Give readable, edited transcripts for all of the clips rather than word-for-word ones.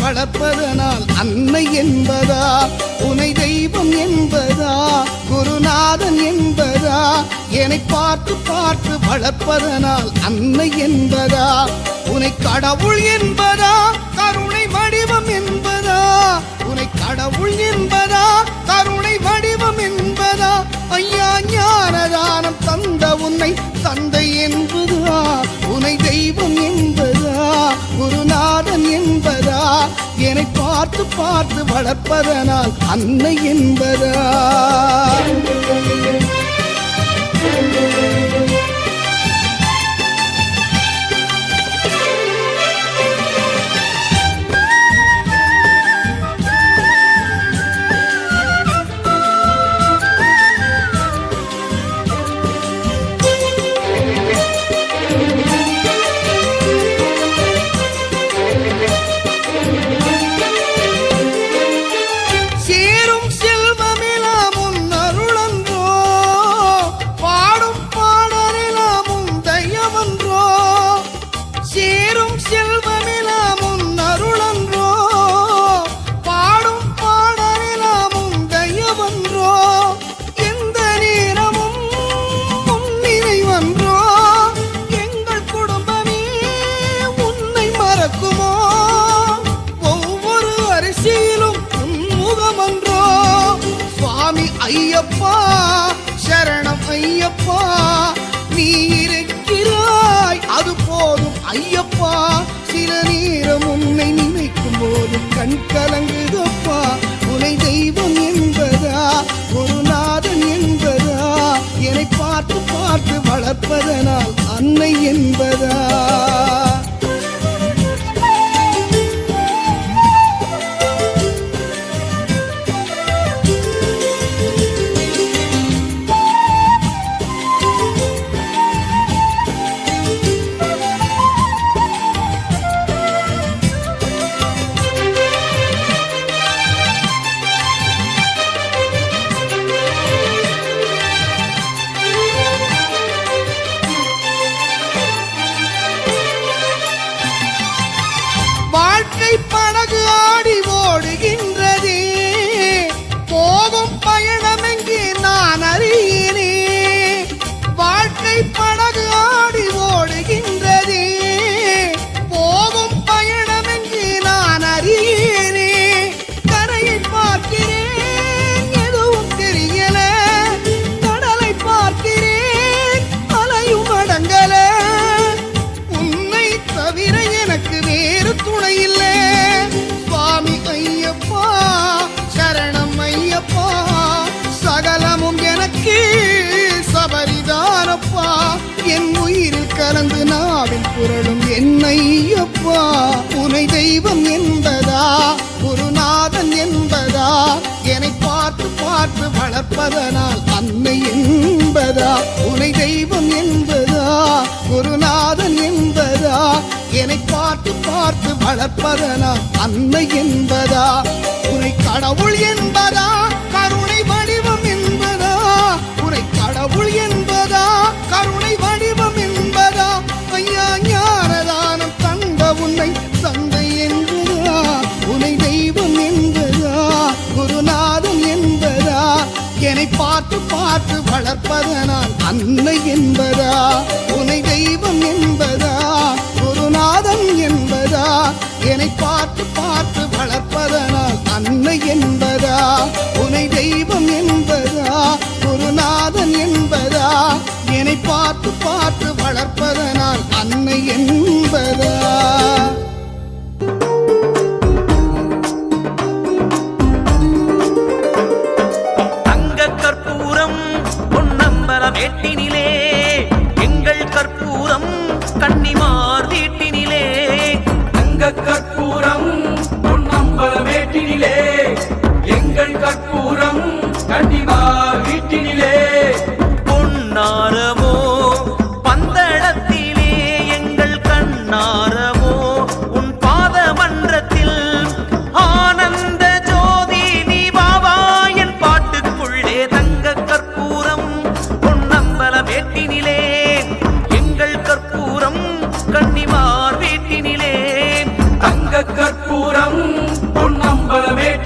வளர்ப்பதனால் அன்னை என்பதா, உனை தெய்வம் என்பதா, குருநாதன் என்பதா, என்னை பார்த்து பார்த்து வளர்ப்பதனால் அன்னை என்பதா, உனை கடவுள் என்பதா, கருணை வடிவம் என்பதா, உனை கடவுள் என்பதா, கருணை வடிவம் என்பதா, ஐயா ஞானதானம் தந்த உன்னை தந்தை என்பதா, உனை தெய்வம் என்பதா, குருநாதன் என்பதா, என்னை பார்த்து பார்த்து வளர்ப்பதனால் அன்னை என்பதா. ஐயப்பா சரணம் ஐயப்பா, நீ இருக்கிறாய் அது போதும் ஐயப்பா, சில நேரம் உன்னை நினைக்கும் போது கண் கலங்குதப்பா, உனை தெய்வம் என்பதா, குருநாதன் என்பதா, என்னை பார்த்து பார்த்து வளர்ப்பதனால் அன்னை என்பதா. படகு ஆடி ஓடுகின்றதே, போகும் பயணம் எங்கே நான் அறியேனே, வாழ்க்கை படகு ஆடி ஓடுகின்றதே, போகும் பயணம் எங்கே நான் அறியேனே, கரையை பார்க்கிறேன் எதுவும் தெரியல, கடலை பார்க்கிறேன் அலையும் அடங்கல, உன்னை தவிர எனக்கு வேறு துணை இல்லை, சுவாமி ஐயப்பா சரணம் ஐயப்பா, சகலமும் எனக்கு சபரிதானப்பா, என் உயிரில் கலந்து நாவில் புரளும் என்னையப்பா, உனை தெய்வம் என்பதா, குருநாதன் என்பதா, என்னை பார்த்து பார்த்து வளர்ப்பதனால் அன்னை என்பதா, உனை தெய்வம் என்பதா, குருநாதன் என்பதா, என்னை பார்த்து பார்த்து வளர்ப்பதனால் அன்னை என்பதா, உனை கடவுள் என்பதா, கருணை வடிவம் என்பதா, உனை கடவுள் என்பதா, கருணை வடிவம் என்பதா, ஐயா ஞானதானம் தந்த உன்னை தந்தை என்பதா, உனை தெய்வம் என்பதா, குருநாதன் என்பதா, என்னை பார்த்து பார்த்து வளர்ப்பதனால் அன்னை என்பதா, உனை தெய்வம் என்பதா, குருநாதன் என்பதா, என்னை பார்த்து பார்த்து வளர்ப்பதனால் அன்னை என்பதா, உனை தெய்வம் என்பதா, குருநாதன் என்பதா, என்னை பார்த்து பார்த்து வளர்ப்பதனால் அன்னை என்பதா. வேட்டினிலே எங்கள் கற்பூரம் கன்னிமார் வீட்டினிலே, தங்க கற்பூரம்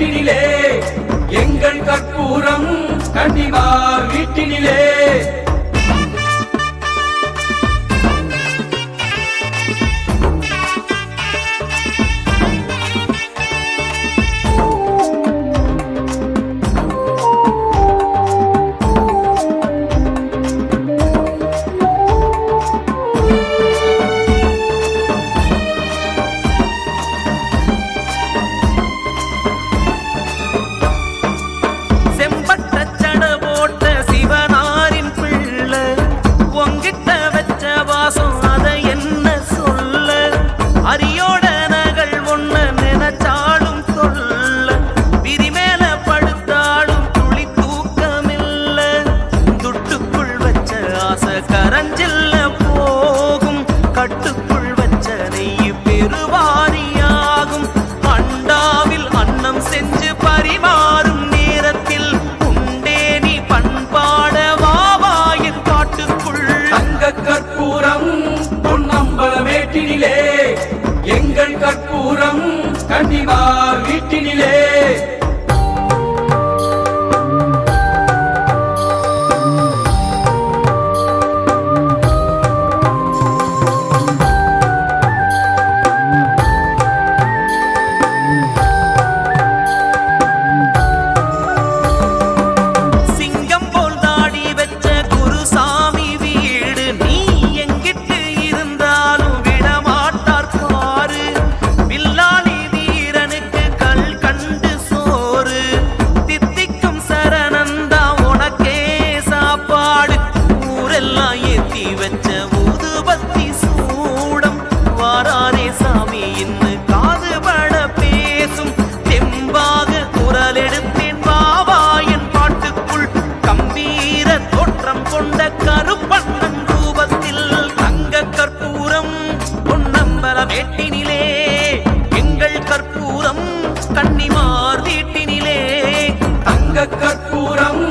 மேட்டினிலே எங்கள் கற்பூரம் கன்னிமார் வீட்டினிலே. எங்கள் கற்பூரம் கன்னிமார் வீட்டினிலே. கற்பூரம்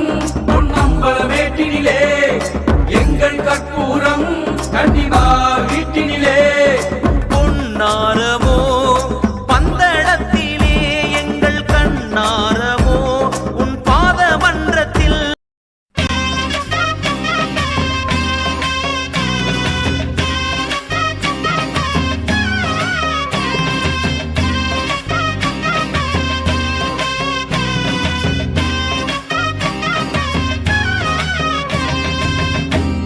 பொன்னம்பல மேட்டினிலே எங்கள் கற்பூரம் கன்னிமார் வீட்டினிலே. பொன்னாரமோ பந்தளத்திலே எங்கள் கண்ணாரமோ உன் பாத மன்றத்தில்.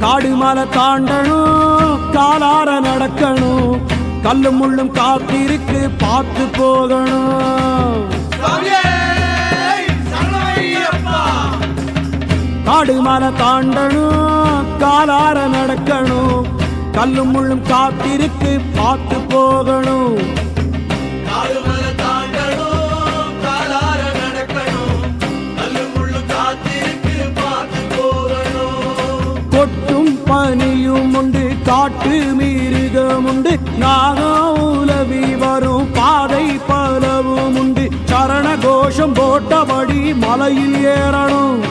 காடு மலை தாண்டணும், காலார நடக்கணும், கல்லும் முள்ளும் காத்திருக்கு பார்த்து போகணும். காடு மலை தாண்டணும், காலார நடக்கணும், கல்லும் முள்ளும் காத்திருக்கு பார்த்து போகணும். கொட்டும் பனியும் உண்டு, காட்டு மிருகம் உண்டு, நாகம் உலவி வரும் பாதை பலவும் உண்டு. சரண கோஷம் போட்டபடி மலையில் ஏறணும்,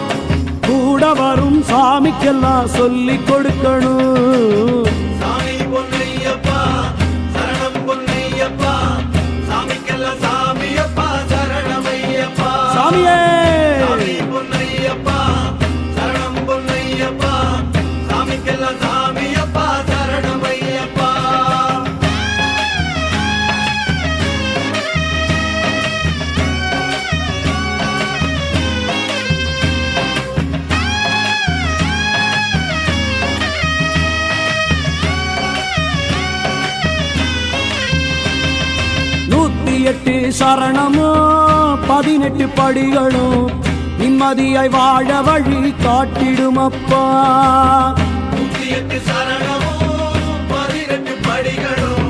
கூட வரும் சாமிக்கெல்லாம் சொல்லிக் கொடுக்கணும். சாமி பொன்னையப்பா சரணம் பொன்னையப்பா, சாமிக்கெல்லாம் சாமியப்பா சரணமையப்பா. சாமியே சாமியப்பா சரணமையப்பா. நூத்தி எட்டு சரணமோ 18 படிகளும் நிம்மதியாய் வாழ வழி காட்டிடுமப்பா. 108 சரணமும் 18 படிகளும்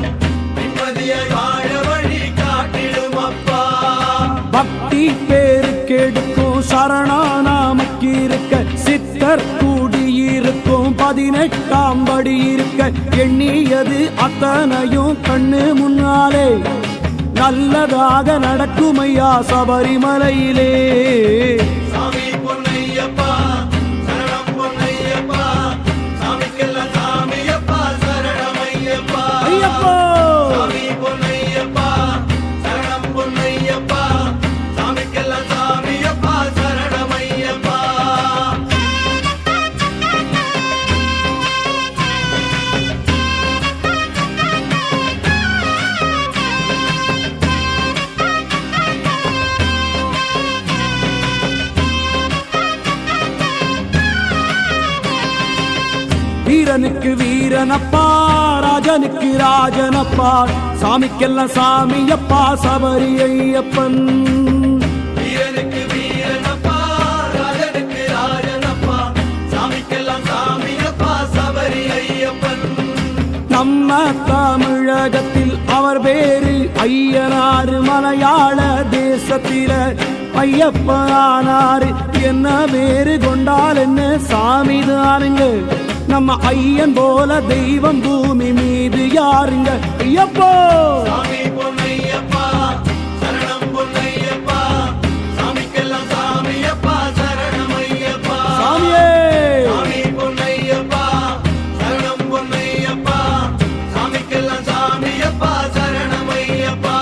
நிம்மதியாய் வாழ வழி காட்டிடுமப்பா. பக்தி பேருக்கெடுக்கும் சரணா நாமக்கு இருக்க, சித்தர் கூடியிருக்கும் 18ஆம் படி இருக்க, எண்ணியது அத்தனையும் கண்ணு முன்னாலே நல்லதாக நடக்குமையா சபரிமலையிலே. சாமி பொன்னையப்பா சரணம் பொன்னையப்பா, சாமிக்கெல்லாம் சாமியப்பா சரணமையப்பா. சாமி பொன்னையப்பா சரணம் பொன்னையப்பா, சாமிக்கு வீரனுக்கு வீரனப்பா ராஜனுக்கு ராஜனப்பா சாமிக்கெல்லாம் சாமியப்பா சபரி ஐயப்பன் வீரனுக்கு வீரனப்பா ராஜனுக்கு ராஜனப்பா சாமிக்கெல்லாம் சாமியப்பா சபரி ஐயப்பன் நம்ம தமிழகத்தில் அவர் பேரு ஐயனாறு மலையாள தேசத்தில ஐயப்பனாரு என்ன பேரு கொண்டால் என்ன சாமிதானுங்க நம்ம ஐயன் போல தெய்வம் பூமி மீது யாருங்க ஐயப்போ சாமி பொன்னையப்பா சரணம் பொன்னையப்பா சாமிக்கெல்லாம் சாமியப்பா சரணம் ஐயப்பா சாமியே சாமி பொன்னையப்பா சரணம் பொன்னையப்பா சாமிக்கெல்லாம் சாமியப்பா சரணம் ஐயப்பா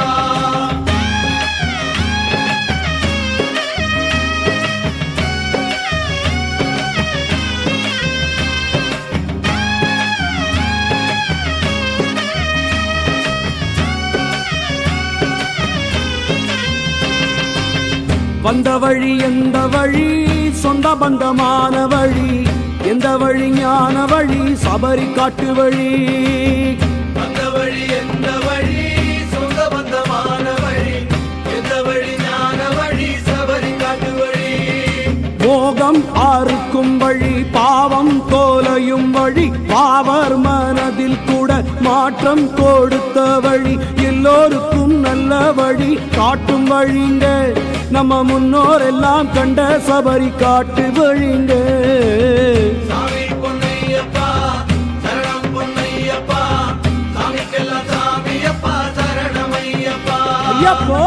வந்த வழி எந்த வழி சொந்த பந்தமான வழி எந்த வழி ஞான வழி சபரி காட்டு வழி அந்த வழி எந்த வழி சொந்த பந்தமான வழி எந்த வழி ஞான வழி சபரி காட்டு வழி மோகம் ஆறுக்கும் வழி பாவம் தோலையும் வழி பாவர் மனதில் கூட மாற்றம் கொடுத்த வழி எல்லோருக்கும் நல்ல வழி காட்டும் வழிங்க நம்ம முன்னோர் எல்லாம் கண்ட சபரி காட்டு வழிங்க சாமி பொன்னையப்பா சரணம் பொன்னையப்பா சாமிக்கெல்லாம் சாமியப்பா சரணம் ஐயப்பா ஐயப்போ